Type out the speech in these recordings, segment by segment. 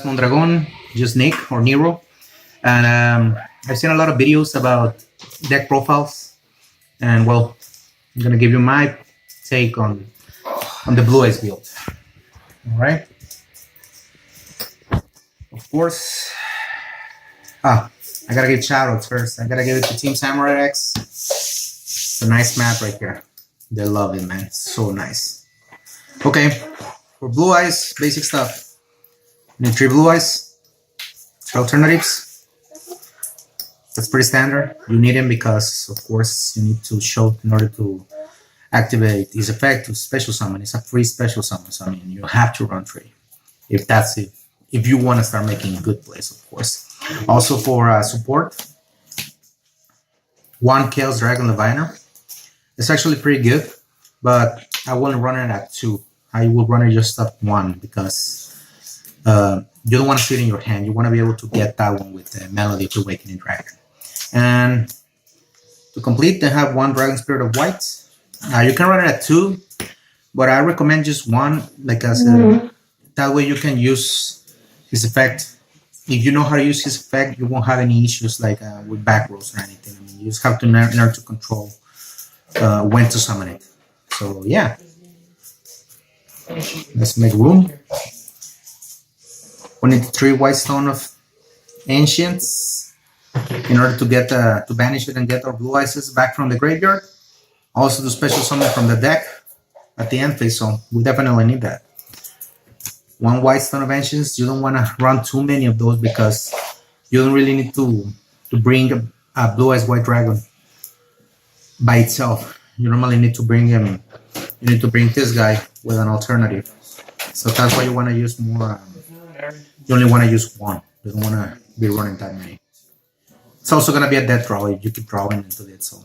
Mondragon, just Nick or Nero, and I've seen a lot of videos about deck profiles, and well, I'm gonna give you my take on the Blue Eyes build. All right, of course. I gotta give shoutouts first. I gotta give it to Team Samurai X. It's a nice map right here. They love it, man. So nice. Okay, for Blue Eyes, basic stuff. You need 3 Blue Eyes, 3 alternatives. That's pretty standard. You need them because, of course, you need to show in order to activate this effect to special summon. It's a free special summon, so I mean you have to run 3. If you want to start making good plays, of course. Also for support, 1 Chaos Dragon Leviner. It's actually pretty good, but I wouldn't run it at 2. I will run it just at 1 because you don't want to sit in your hand. You want to be able to get that one with the Melody of the Awakening Dragon. And to complete, they have 1 Dragon Spirit of White. You can run it at 2, but I recommend just 1, like that way you can use his effect. If you know how to use his effect, you won't have any issues like with back rolls or anything. I mean, you just have to learn to control when to summon it. So yeah, let's make room. We need 3 White Stone of Ancients in order to get to banish it and get our Blue Eyes back from the graveyard. Also, the special summon from the deck at the end phase, so we definitely need that. 1 White Stone of Ancients. You don't want to run too many of those because you don't really need to bring a Blue Eyes White Dragon by itself. You normally need to bring him. You need to bring this guy with an alternative. So that's why you want to use more. You only want to use 1. You don't want to be running that many. It's also going to be a death draw if you keep drawing into it. So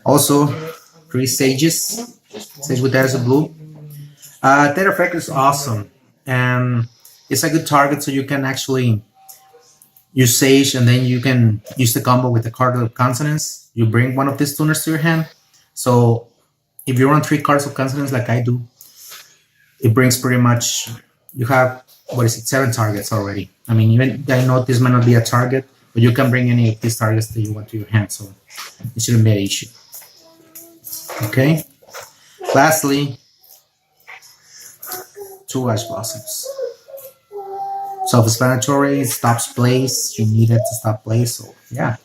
also 3 Sages. Sage with Eyes of Blue. That effect is awesome, and it's a good target, so you can actually use Sage, and then you can use the combo with the card of Consonance. You bring one of these tuners to your hand, so if you run 3 cards of Consonance like I do, it brings pretty much, you have, 7 targets already. I mean, even I know this might not be a target, but you can bring any of these targets that you want to your hand, so it shouldn't be an issue. Okay, lastly, 2 Ash Blossoms. Self-explanatory, stops plays. You need it to stop plays, so yeah.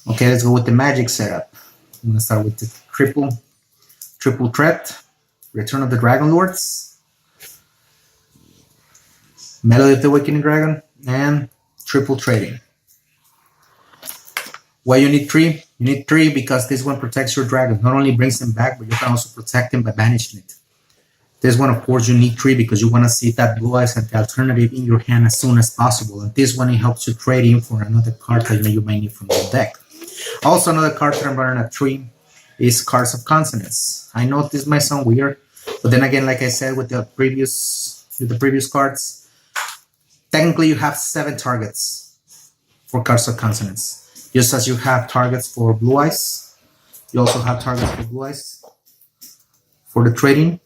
Okay, let's go with the magic setup. I'm gonna start with the triple threat, Return of the Dragon Lords, Melody of the Awakening Dragon, and triple trading. Why you need 3? You need 3 because this one protects your dragon. Not only brings them back, but you can also protect them by banishing it. This one, of course, you need 3 because you want to see that Blue Eyes and the alternative in your hand as soon as possible. And this one, it helps you trade in for another card that you might need from the deck. Also, another card that I'm running at 3 is Cards of Consonance. I know this might sound weird, but then again, like I said with the previous cards, technically you have 7 targets for Cards of Consonance. Just as you have targets for Blue Eyes, you also have targets for Blue Eyes. For the trading,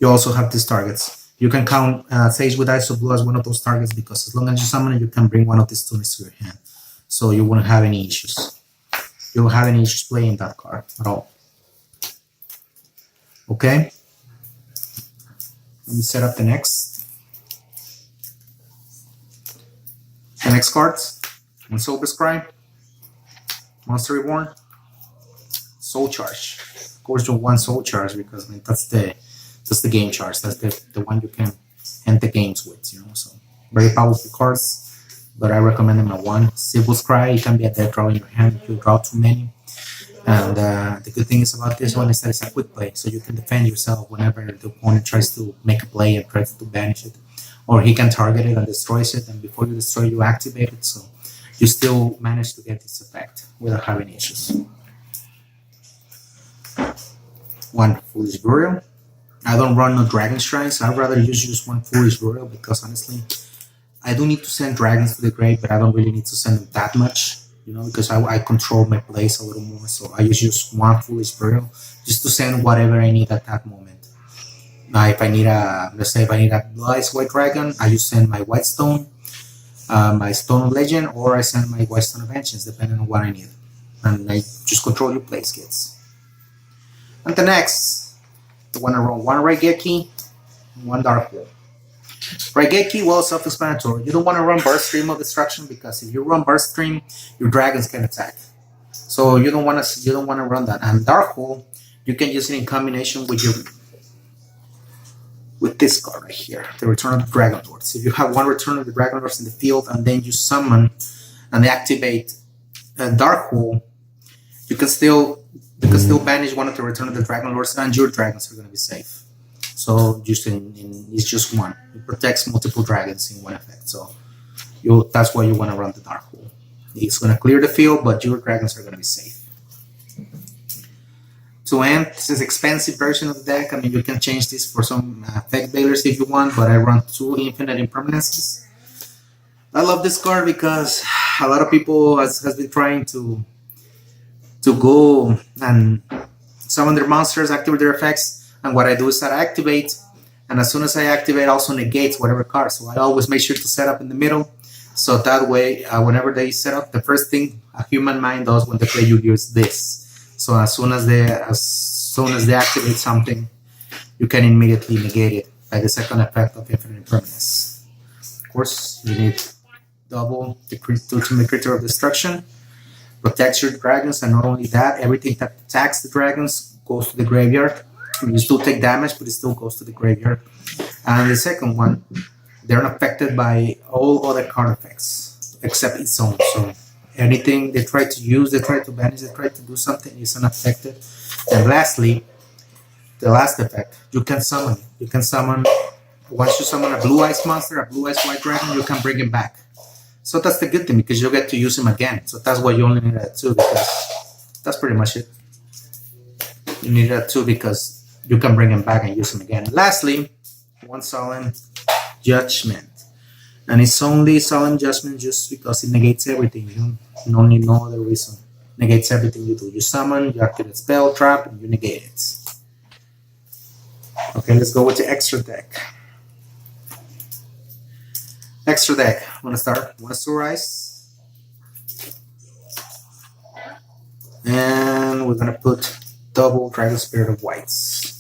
you also have these targets. You can count Sage with Eyes of Blue as one of those targets because as long as you summon it, you can bring one of these tuners to your hand. So you won't have any issues. You won't have any issues playing that card at all. Okay. Let me set up the next. The next cards. One Soul Scribe, Monster Reborn, Soul Charge. Of course, you want Soul Charge because I mean, that's the game charge. That's the one you can end the games with, you know. So very powerful cards, but I recommend them at 1. Sibyl's Cry, it can be a dead draw in your hand if you draw too many. And the good thing is about this one is that it's a quick play, so you can defend yourself whenever the opponent tries to make a play and tries to banish it, or he can target it and destroys it, and before you destroy, you activate it. So you still manage to get this effect without having issues. 1 Foolish Burial. I don't run no Dragon Shrines. I'd rather use just 1 Foolish Burial because honestly, I do need to send dragons to the grave, but I don't really need to send them that much, you know, because I control my plays a little more. So I use just 1 Foolish Burial just to send whatever I need at that moment. If I need let's say if I need a Blue Eyes White Dragon, I just send my White Stone, my Stone of Legend, or I send my White Stone of Ancients, depending on what I need. And I just control your place kits. And the next, you want to run one Raigeki, one Dark Hole. Raigeki, well, self-explanatory. You don't want to run Burst Stream of Destruction, because if you run Burst Stream, your dragons can attack. So you don't want to run that. And Dark Hole, you can use it in combination with this card right here, the Return of the Dragon Lords. If you have one Return of the Dragon Lords in the field and then you summon and activate a Dark Hole, you can still banish one of the Return of the Dragon Lords, and your dragons are going to be safe. So it's just one. It protects multiple dragons in one effect. So that's why you want to run the Dark Hole. It's going to clear the field, but your dragons are going to be safe. To end, this is expensive version of the deck. I mean, you can change this for some effect bailers if you want, but I run 2 infinite impermanences. I love this card because a lot of people has been trying to go and summon their monsters, activate their effects, and what I do is that I activate, and as soon as I activate, also negates whatever card. So I always make sure to set up in the middle, so that way, whenever they set up, the first thing a human mind does when they play Yu-Gi-Oh is this. So as soon as they activate something, you can immediately negate it by the second effect of Infinite Impermanence. Of course, you need double the ultimate creature of destruction, protects your dragons, and not only that, everything that attacks the dragons goes to the graveyard. You still take damage, but it still goes to the graveyard. And the second one, they're not affected by all other card effects except its own. So anything they try to use, they try to banish, they try to do something, is unaffected. And lastly, the last effect, you can summon. You can summon, once you summon a Blue Eyes monster, a Blue Eyes White Dragon, you can bring him back. So that's the good thing, because you get to use him again. So that's why you only need that 2, because that's pretty much it. You need that 2 because you can bring him back and use him again. Lastly, one Solemn Judgment. And it's only Solemn Judgment just because it negates everything. You don't need no other reason. Negates everything you do. You summon, you activate spell, trap, and you negate it. Okay, let's go with the extra deck. Extra deck. I'm gonna start. One Rise. And we're gonna put double Dragon Spirit of Whites.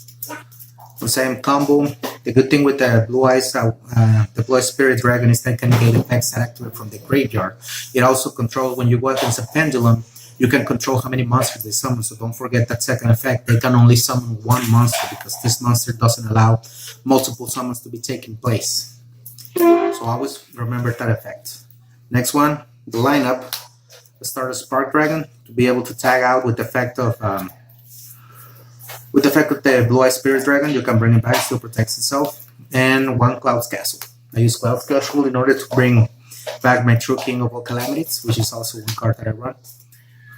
The same combo. The good thing with the Blue Eyes, the Blue Eyes Spirit Dragon is that can negate effects that activate from the graveyard. It also controls, when you go against a pendulum, you can control how many monsters they summon. So don't forget that second effect. They can only summon one monster because this monster doesn't allow multiple summons to be taking place. So always remember that effect. Next one, the lineup. Let's start a Spark Dragon to be able to tag out with the effect of the Blue Eyes Spirit Dragon. You can bring it back, still protects itself. And one Cloud's Castle. I use Cloud's Castle in order to bring back my True King of All Calamities, which is also one card that I run.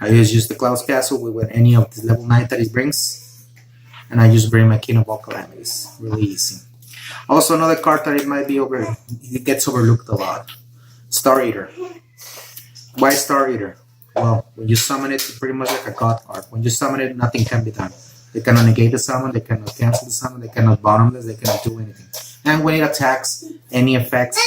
I use the Cloud's Castle with any of the level 9 that it brings. And I just bring my King of All Calamities. Really easy. Also, another card that it gets overlooked a lot. Star Eater. Why Star Eater? Well, when you summon it, it's pretty much like a god card. When you summon it, nothing can be done. They cannot negate the summon, they cannot cancel the summon, they cannot bottomless, they cannot do anything. And when it attacks, any effects,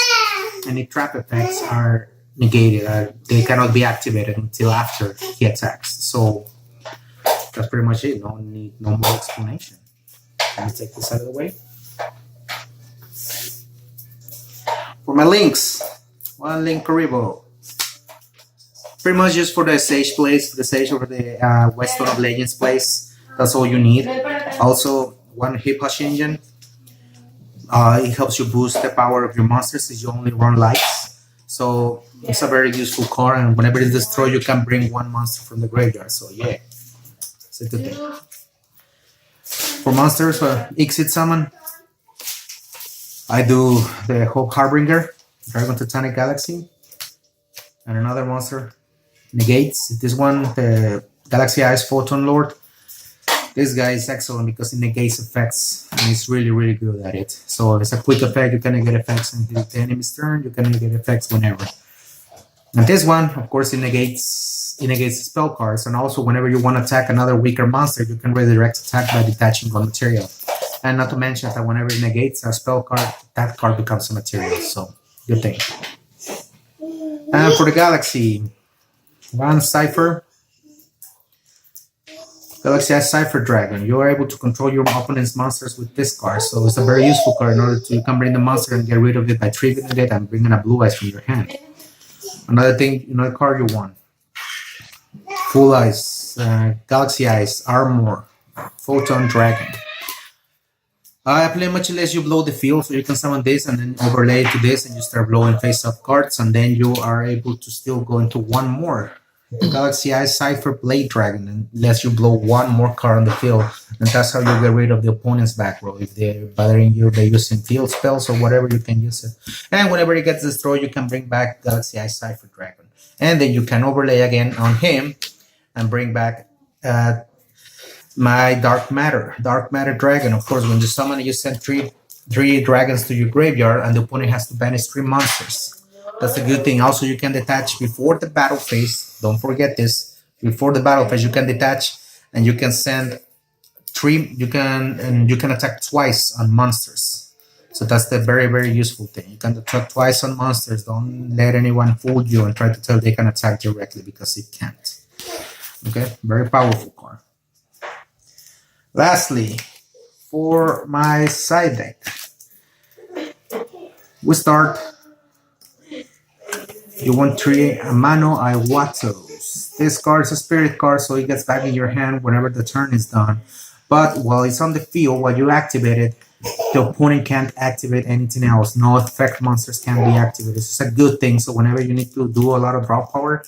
any trap effects are negated. They cannot be activated until after he attacks. So that's pretty much it. No more explanation. Let me take this out of the way. For my links, one link Karibo. Pretty much just for the Sage place, the Sage over the White Stone of Legends place. That's all you need. Also, one Hip Hush Engine. It helps you boost the power of your monsters since you only run lights. So it's a very useful card, and whenever it's destroyed, you can bring one monster from the graveyard. So yeah, it's a good thing. For monsters, Exit Summon, I do the Hope Harbinger, Dragon Titanic Galaxy, and another monster negates. This one, the Galaxy Eyes Photon Lord. This guy is excellent because it negates effects, and he's really, really good at it. So if it's a quick effect, you can negate effects until the enemy's turn. You can negate effects whenever. And this one, of course, it negates spell cards, and also whenever you want to attack another weaker monster, you can redirect attack by detaching one material. And not to mention that whenever it negates a spell card, that card becomes a material. So, good thing. And for the Galaxy, one Cypher. Galaxy has Cypher Dragon. You are able to control your opponent's monsters with this card. So it's a very useful card in order to you can bring the monster and get rid of it by triggering it and bringing a blue eyes from your hand. Another thing, another card you want. Full Eyes, Galaxy Eyes, Armor, Photon Dragon. Pretty much lets you blow the field, so you can summon this and then overlay it to this, and you start blowing face-up cards, and then you are able to still go into one more. The Galaxy Eyes Cypher Blade Dragon, and lets you blow one more card on the field, and that's how you get rid of the opponent's back row. If they're bothering you, they're using field spells or whatever, you can use it. And whenever it gets destroyed, you can bring back Galaxy Eyes Cypher Dragon, and then you can overlay again on him and bring back my Dark Matter Dragon. Of course, when you summon it, you send three dragons to your graveyard, and the opponent has to banish 3 monsters. That's a good thing. Also, you can detach before the battle phase. Don't forget this. Before the battle phase, you can detach, and you can send 3. You can attack twice on monsters. So that's the very, very useful thing. You can attack twice on monsters. Don't let anyone fool you and try to tell they can attack directly, because it can't. Okay, very powerful card. Lastly, for my side deck, we start. You want 3 Amano Iwatos. This card is a spirit card, so it gets back in your hand whenever the turn is done. But while it's on the field, while you activate it, the opponent can't activate anything else. No effect monsters can be activated. It's a good thing. So whenever you need to do a lot of draw power,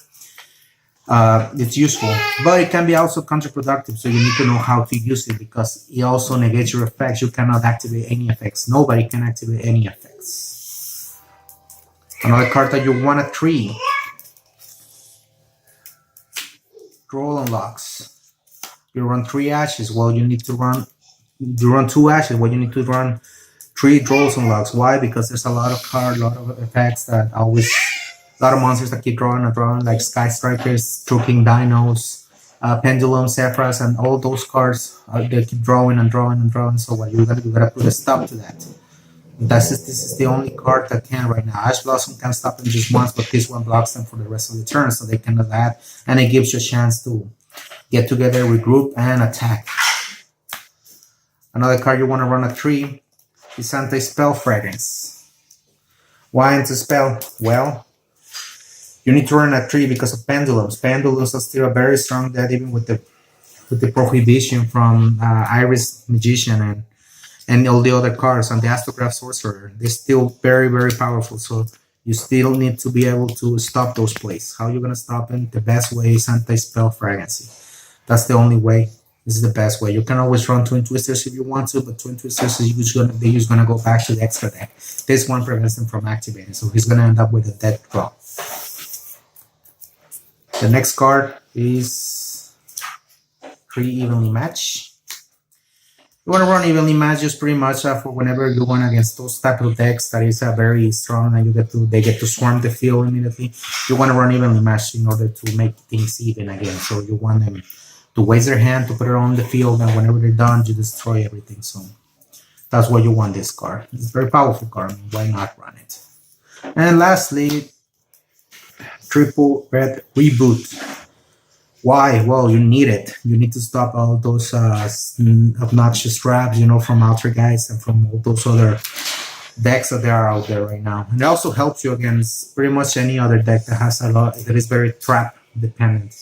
it's useful, but it can be also counterproductive, so you need to know how to use it, because it also negates your effects. You cannot activate any effects. Nobody can activate any effects. Another card that you want, a 3. Troll Unlocks. You run 3 Ashes. Well, you need to run. You run 2 Ashes. Well, you need to run 3 Trolls Unlocks. Why? Because there's a lot of cards, a lot of effects that always. A lot of monsters that keep drawing and drawing, like Sky Strikers, Trooping Dinos, Pendulum, Sephiroth, and all those cards. They keep drawing and drawing and drawing. So what you gotta put a stop to that. This is the only card that can right now. Ash Blossom can stop them just once, but this one blocks them for the rest of the turn, so they cannot add, and it gives you a chance to get together, regroup, and attack. Another card you want to run, a 3 is Anti-Spell Fragrance. Why Anti-Spell? Well, you need to run a 3 because of pendulums. Pendulums are still a very strong deck, even with the prohibition from Iris Magician and all the other cards, and the Astrograph Sorcerer. They're still very, very powerful. So you still need to be able to stop those plays. How you're gonna stop them? The best way is Anti-Spell Fragrancy. That's the only way. This is the best way. You can always run Twin Twisters if you want to, but Twin Twisters they're just gonna go back to the extra deck. This one prevents them from activating, so he's gonna end up with a dead draw. The next card is 3 Evenly Match. You want to run Evenly Match just pretty much for whenever you want against those type of decks that is very strong and they get to swarm the field immediately. You want to run Evenly Match in order to make things even again. So you want them to waste their hand to put it on the field, and whenever they're done, you destroy everything. So that's why you want this card. It's a very powerful card. Why not run it? And lastly, Triple Red Reboot. Why? Well, you need it. You need to stop all those obnoxious traps, from Altergeist and from all those other decks that there are out there right now. And it also helps you against pretty much any other deck that is very trap dependent.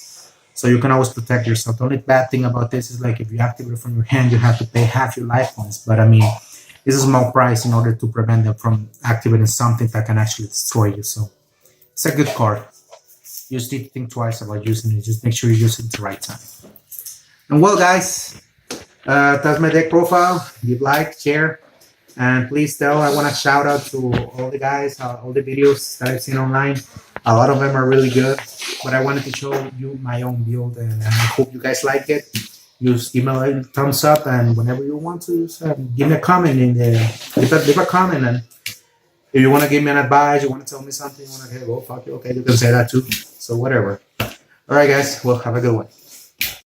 So you can always protect yourself. The only bad thing about this is, like, if you activate it from your hand, you have to pay half your life points. But I mean, it's a small price in order to prevent them from activating something that can actually destroy you. So it's a good card. You just need to think twice about using it. Just make sure you use it at the right time. And well, guys, that's my deck profile. Give like, share, and please I want to shout out to all the guys, all the videos that I've seen online. A lot of them are really good, but I wanted to show you my own build, and I hope you guys like it. Just give me a thumbs up, and whenever you want to, give me a comment in there. Leave a comment, and if you want to give me an advice, you want to tell me something, you want to go fuck you, okay, you can say that too. So whatever. All right, guys. Well, have a good one.